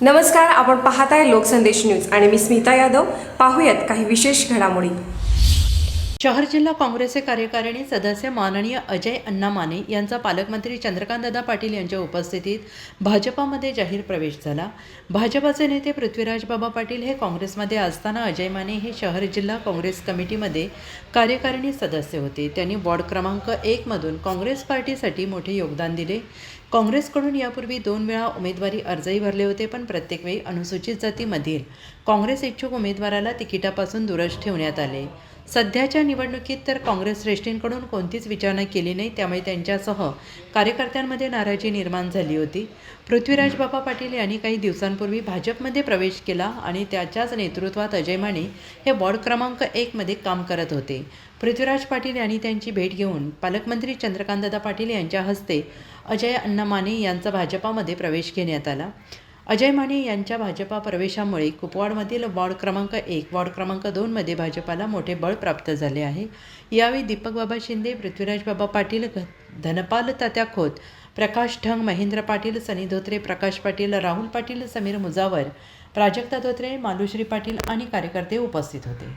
नमस्कार, आपण पाहताय लोकसंदेश न्यूज आणि मी स्मिता यादव. पाहूयात काही विशेष घडामोडी. शहर जिल्हा काँग्रेसचे कार्यकारिणी सदस्य माननीय अजय अण्णा माने यांचा पालकमंत्री चंद्रकांतदादा पाटील यांच्या उपस्थितीत भाजपामध्ये जाहीर प्रवेश झाला. भाजपाचे नेते पृथ्वीराज बाबा पाटील हे काँग्रेसमध्ये असताना अजय माने हे शहर जिल्हा काँग्रेस कमिटीमध्ये कार्यकारिणी सदस्य होते. त्यांनी वॉर्ड क्रमांक 1 मधून काँग्रेस पार्टीसाठी मोठे योगदान दिले. काँग्रेसकडून यापूर्वी 2 वेळा उमेदवारी अर्जही भरले होते, पण प्रत्येक वेळी अनुसूचित जातीमधील काँग्रेस इच्छुक उमेदवाराला तिकिटापासून दूरच ठेवण्यात आले. सध्याच्या निवडणुकीत तर काँग्रेस श्रेष्ठींकडून कोणतीच विचारणा केली नाही, त्यामुळे त्यांच्यासह कार्यकर्त्यांमध्ये नाराजी निर्माण झाली होती. पृथ्वीराज बाबा पाटील यांनी काही दिवसांपूर्वी भाजपमध्ये प्रवेश केला आणि त्याच्याच नेतृत्वात अजय माने हे वॉर्ड क्रमांक 1 मध्ये काम करत होते. पृथ्वीराज पाटील यांनी त्यांची भेट घेऊन पालकमंत्री चंद्रकांतदादा पाटील यांच्या हस्ते अजय अण्णा माने यांचा भाजपामध्ये प्रवेश घेण्यात आला. अजय माने यांच्या भाजपा प्रवेशामुळे कुपवाडमधील वॉर्ड क्रमांक 1, वॉर्ड क्रमांक 2 मध्ये भाजपाला मोठे बळ प्राप्त झाले आहे. यावेळी दीपक बाबा शिंदे, पृथ्वीराज बाबा पाटील, धनपाल तात्या खोत, प्रकाश ढंग, महेंद्र पाटील, सनी धोत्रे, प्रकाश पाटील, राहुल पाटील, समीर मुजावर, प्राजक्ता धोत्रे, मालुश्री पाटील आणि कार्यकर्ते उपस्थित होते.